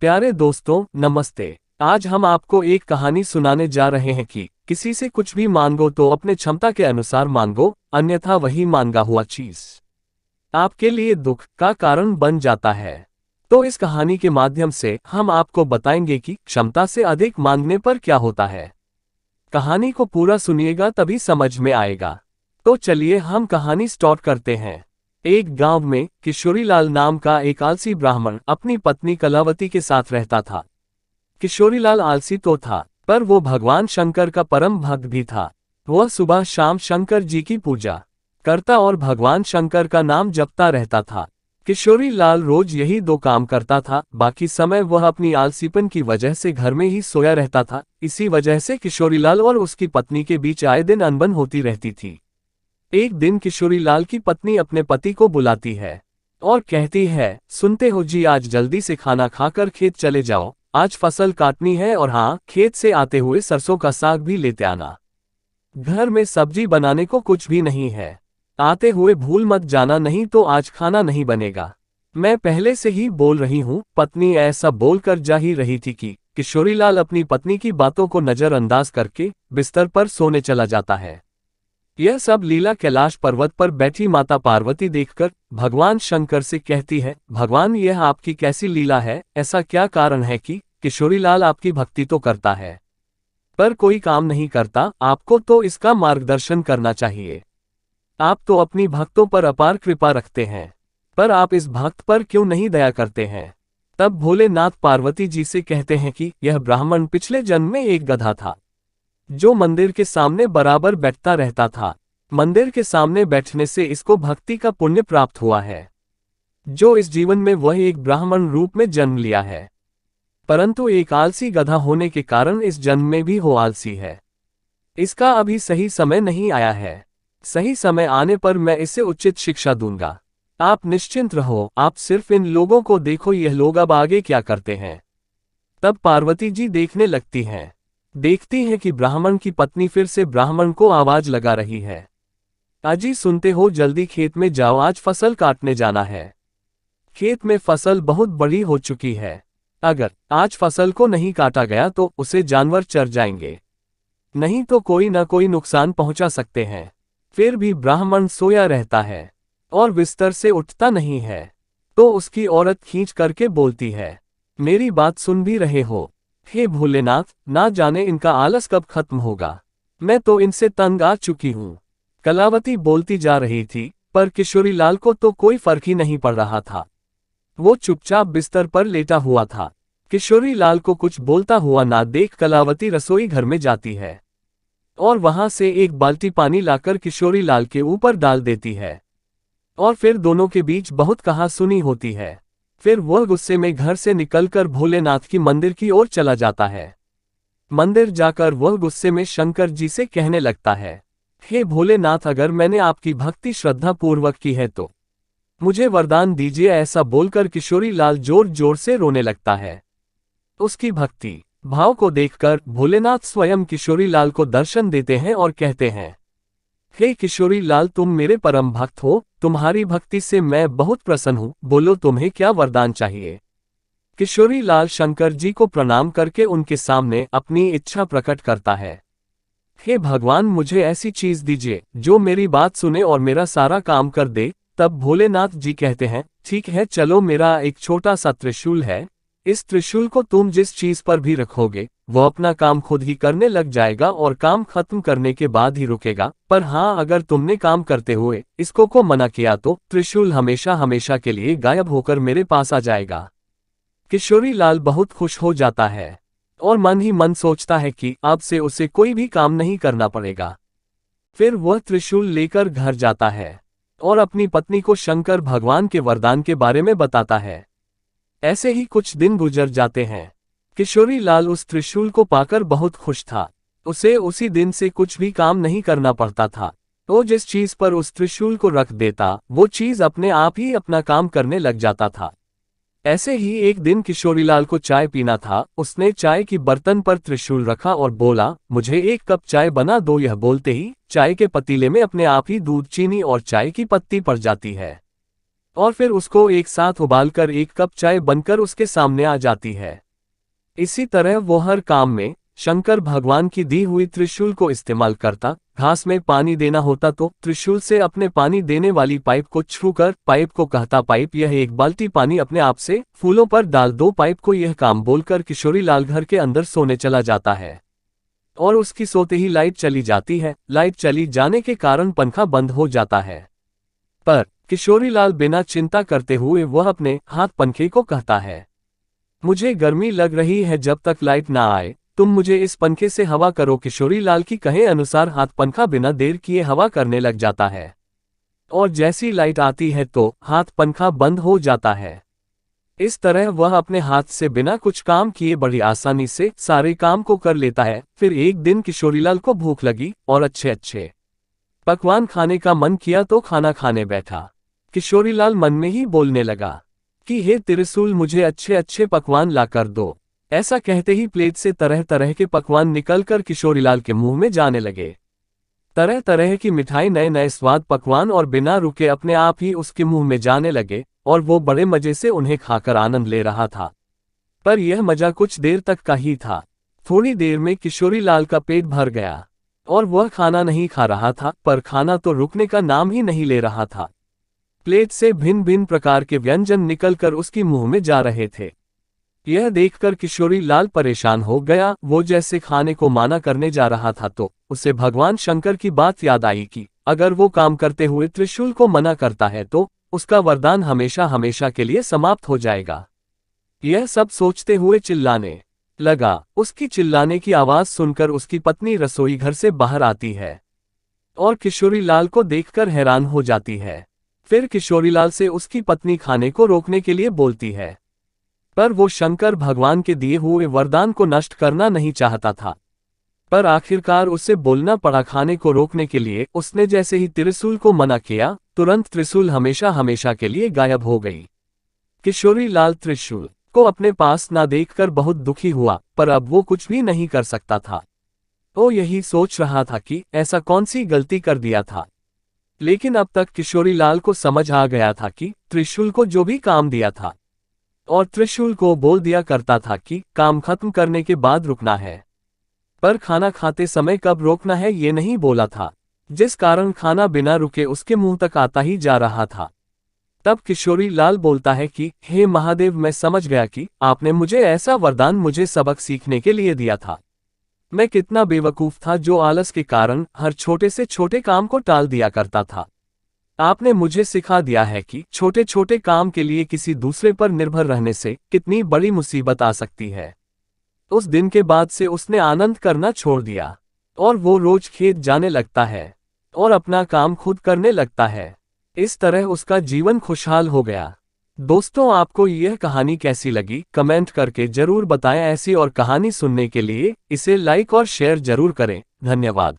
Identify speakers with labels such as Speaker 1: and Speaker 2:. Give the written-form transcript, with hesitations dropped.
Speaker 1: प्यारे दोस्तों, नमस्ते। आज हम आपको एक कहानी सुनाने जा रहे हैं कि किसी से कुछ भी मांगो तो अपने क्षमता के अनुसार मांगो, अन्यथा वही मांगा हुआ चीज आपके लिए दुख का कारण बन जाता है। तो इस कहानी के माध्यम से हम आपको बताएंगे कि क्षमता से अधिक मांगने पर क्या होता है। कहानी को पूरा सुनिएगा तभी समझ में आएगा। तो चलिए हम कहानी स्टार्ट करते हैं। एक गांव में किशोरीलाल नाम का एक आलसी ब्राह्मण अपनी पत्नी कलावती के साथ रहता था। किशोरीलाल आलसी तो था, पर वो भगवान शंकर का परम भक्त भी था। वह सुबह शाम शंकर जी की पूजा करता और भगवान शंकर का नाम जपता रहता था। किशोरीलाल रोज यही दो काम करता था, बाकी समय वह अपनी आलसीपन की वजह से घर में ही सोया रहता था। इसी वजह से किशोरीलाल और उसकी पत्नी के बीच आए दिन अनबन होती रहती थी। एक दिन किशोरीलाल की पत्नी अपने पति को बुलाती है और कहती है, सुनते हो जी, आज जल्दी से खाना खाकर खेत चले जाओ, आज फसल काटनी है और हाँ, खेत से आते हुए सरसों का साग भी लेते आना। घर में सब्जी बनाने को कुछ भी नहीं है, आते हुए भूल मत जाना, नहीं तो आज खाना नहीं बनेगा। मैं पहले से ही बोल रही हूँ। पत्नी ऐसा बोलकर जा ही रही थी कि किशोरीलाल अपनी पत्नी की बातों को नजरअंदाज करके बिस्तर पर सोने चला जाता है। यह सब लीला कैलाश पर्वत पर बैठी माता पार्वती देखकर भगवान शंकर से कहती है, भगवान, यह आपकी कैसी लीला है? ऐसा क्या कारण है कि किशोरीलाल आपकी भक्ति तो करता है पर कोई काम नहीं करता? आपको तो इसका मार्गदर्शन करना चाहिए। आप तो अपनी भक्तों पर अपार कृपा रखते हैं, पर आप इस भक्त पर क्यों नहीं दया करते हैं? तब भोलेनाथ पार्वती जी से कहते हैं कि यह ब्राह्मण पिछले जन्म में एक गधा था जो मंदिर के सामने बराबर बैठता रहता था। मंदिर के सामने बैठने से इसको भक्ति का पुण्य प्राप्त हुआ है, जो इस जीवन में वह एक ब्राह्मण रूप में जन्म लिया है। परंतु एक आलसी गधा होने के कारण इस जन्म में भी वो आलसी है। इसका अभी सही समय नहीं आया है। सही समय आने पर मैं इसे उचित शिक्षा दूंगा। आप निश्चिंत रहो, आप सिर्फ इन लोगों को देखो, यह लोग अब आगे क्या करते हैं। तब पार्वती जी देखने लगती हैं। देखती है कि ब्राह्मण की पत्नी फिर से ब्राह्मण को आवाज लगा रही है, अजी सुनते हो, जल्दी खेत में जाओ, आज फसल काटने जाना है। खेत में फसल बहुत बड़ी हो चुकी है, अगर आज फसल को नहीं काटा गया तो उसे जानवर चर जाएंगे, नहीं तो कोई ना कोई नुकसान पहुंचा सकते हैं। फिर भी ब्राह्मण सोया रहता है और बिस्तर से उठता नहीं है। तो उसकी औरत खींच करके बोलती है, मेरी बात सुन भी रहे हो? हे भोलेनाथ, ना जाने इनका आलस कब खत्म होगा, मैं तो इनसे तंग आ चुकी हूँ। कलावती बोलती जा रही थी, पर किशोरीलाल को तो कोई फर्क ही नहीं पड़ रहा था। वो चुपचाप बिस्तर पर लेटा हुआ था। किशोरीलाल को कुछ बोलता हुआ ना देख कलावती रसोई घर में जाती है और वहां से एक बाल्टी पानी लाकर किशोरीलाल के ऊपर डाल देती है और फिर दोनों के बीच बहुत कहासुनी होती है। फिर वह गुस्से में घर से निकलकर भोलेनाथ की मंदिर की ओर चला जाता है। मंदिर जाकर वह गुस्से में शंकर जी से कहने लगता है, हे भोलेनाथ, अगर मैंने आपकी भक्ति श्रद्धा पूर्वक की है तो मुझे वरदान दीजिए। ऐसा बोलकर किशोरीलाल जोर जोर से रोने लगता है। उसकी भक्ति भाव को देखकर भोलेनाथ स्वयं किशोरीलाल को दर्शन देते हैं और कहते हैं, हे किशोरीलाल, तुम मेरे परम भक्त हो, तुम्हारी भक्ति से मैं बहुत प्रसन्न हूँ, बोलो तुम्हें क्या वरदान चाहिए। किशोरीलाल शंकर जी को प्रणाम करके उनके सामने अपनी इच्छा प्रकट करता है, हे भगवान, मुझे ऐसी चीज दीजिए जो मेरी बात सुने और मेरा सारा काम कर दे। तब भोलेनाथ जी कहते हैं, ठीक है, चलो, मेरा एक छोटा सा त्रिशूल है, इस त्रिशूल को तुम जिस चीज पर भी रखोगे वो अपना काम खुद ही करने लग जाएगा और काम खत्म करने के बाद ही रुकेगा। पर हाँ, अगर तुमने काम करते हुए इसको को मना किया तो त्रिशूल हमेशा हमेशा के लिए गायब होकर मेरे पास आ जाएगा। किशोरीलाल बहुत खुश हो जाता है और मन ही मन सोचता है कि अब से उसे कोई भी काम नहीं करना पड़ेगा। फिर वह त्रिशूल लेकर घर जाता है और अपनी पत्नी को शंकर भगवान के वरदान के बारे में बताता है। ऐसे ही कुछ दिन गुजर जाते हैं। किशोरीलाल उस त्रिशूल को पाकर बहुत खुश था। उसे उसी दिन से कुछ भी काम नहीं करना पड़ता था। वो जिस चीज पर उस त्रिशूल को रख देता वो चीज अपने आप ही अपना काम करने लग जाता था। ऐसे ही एक दिन किशोरीलाल को चाय पीना था। उसने चाय की बर्तन पर त्रिशूल रखा और बोला, मुझे एक कप चाय बना दो। यह बोलते ही चाय के पतीले में अपने आप ही दूध, चीनी और चाय की पत्ती पड़ जाती है। और फिर उसको एक साथ उबालकर एक कप चाय बनकर उसके सामने आ जाती है। इसी तरह वो हर काम में शंकर भगवान की दी हुई त्रिशूल को इस्तेमाल करता। घास में पानी देना होता तो त्रिशूल से अपने पानी देने वाली पाइप को छूकर पाइप को कहता, पाइप यह एक बाल्टी पानी अपने आप से फूलों पर डाल दो। पाइप को यह काम बोलकर किशोरी लाल घर के अंदर सोने चला जाता है और उसकी सोते ही लाइट चली जाती है। लाइट चली जाने के कारण पंखा बंद हो जाता है, पर किशोरी लाल बिना चिंता करते हुए वह अपने हाथ पंखे को कहता है, मुझे गर्मी लग रही है, जब तक लाइट ना आए तुम मुझे इस पंखे से हवा करो। किशोरी लाल की कहे अनुसार हाथ पंखा बिना देर किए हवा करने लग जाता है और जैसी लाइट आती है तो हाथ पंखा बंद हो जाता है। इस तरह वह अपने हाथ से बिना कुछ काम किए बड़ी आसानी से सारे काम को कर लेता है। फिर एक दिन किशोरीलाल को भूख लगी और अच्छे अच्छे पकवान खाने का मन किया तो खाना खाने बैठा। किशोरीलाल मन में ही बोलने लगा कि हे त्रिशूल, मुझे अच्छे अच्छे पकवान ला कर दो। ऐसा कहते ही प्लेट से तरह तरह के पकवान निकलकर किशोरीलाल के मुंह में जाने लगे। तरह तरह की मिठाई, नए नए स्वाद पकवान और बिना रुके अपने आप ही उसके मुंह में जाने लगे और वो बड़े मजे से उन्हें खाकर आनंद ले रहा था। पर यह मजा कुछ देर तक का ही था। थोड़ी देर में किशोरीलाल का पेट भर गया और वह खाना नहीं खा रहा था, पर खाना तो रुकने का नाम ही नहीं ले रहा था। प्लेट से भिन्न भिन्न प्रकार के व्यंजन निकलकर उसके मुंह में जा रहे थे। यह देखकर किशोरीलाल परेशान हो गया। वो जैसे खाने को माना करने जा रहा था तो उसे भगवान शंकर की बात याद आई कि अगर वो काम करते हुए त्रिशूल को मना करता है तो उसका वरदान हमेशा हमेशा के लिए समाप्त हो जाएगा। यह सब सोचते हुए चिल्लाने लगा। उसकी चिल्लाने की आवाज सुनकर उसकी पत्नी रसोई घर से बाहर आती है और किशोरीलाल को देखकर हैरान हो जाती है। फिर किशोरीलाल से उसकी पत्नी खाने को रोकने के लिए बोलती है, पर वो शंकर भगवान के दिए हुए वरदान को नष्ट करना नहीं चाहता था। पर आखिरकार उसे बोलना पड़ा खाने को रोकने के लिए। उसने जैसे ही त्रिशूल को मना किया, तुरंत त्रिशूल हमेशा हमेशा के लिए गायब हो गई। किशोरीलाल त्रिशूल को अपने पास ना देखकर बहुत दुखी हुआ, पर अब वो कुछ भी नहीं कर सकता था। वो यही सोच रहा था कि ऐसा कौन सी गलती कर दिया था। लेकिन अब तक किशोरीलाल को समझ आ गया था कि त्रिशूल को जो भी काम दिया था और त्रिशूल को बोल दिया करता था कि काम खत्म करने के बाद रुकना है, पर खाना खाते समय कब रोकना है ये नहीं बोला था, जिस कारण खाना बिना रुके उसके मुंह तक आता ही जा रहा था। तब किशोरीलाल बोलता है कि हे महादेव, मैं समझ गया कि आपने मुझे ऐसा वरदान मुझे सबक सीखने के लिए दिया था। मैं कितना बेवकूफ था जो आलस के कारण हर छोटे से छोटे काम को टाल दिया करता था। आपने मुझे सिखा दिया है कि छोटे छोटे काम के लिए किसी दूसरे पर निर्भर रहने से कितनी बड़ी मुसीबत आ सकती है। उस दिन के बाद से उसने आनंद करना छोड़ दिया और वो रोज खेत जाने लगता है और अपना काम खुद करने लगता है। इस तरह उसका जीवन खुशहाल हो गया। दोस्तों, आपको यह कहानी कैसी लगी कमेंट करके जरूर बताएं। ऐसी और कहानी सुनने के लिए इसे लाइक और शेयर जरूर करें। धन्यवाद।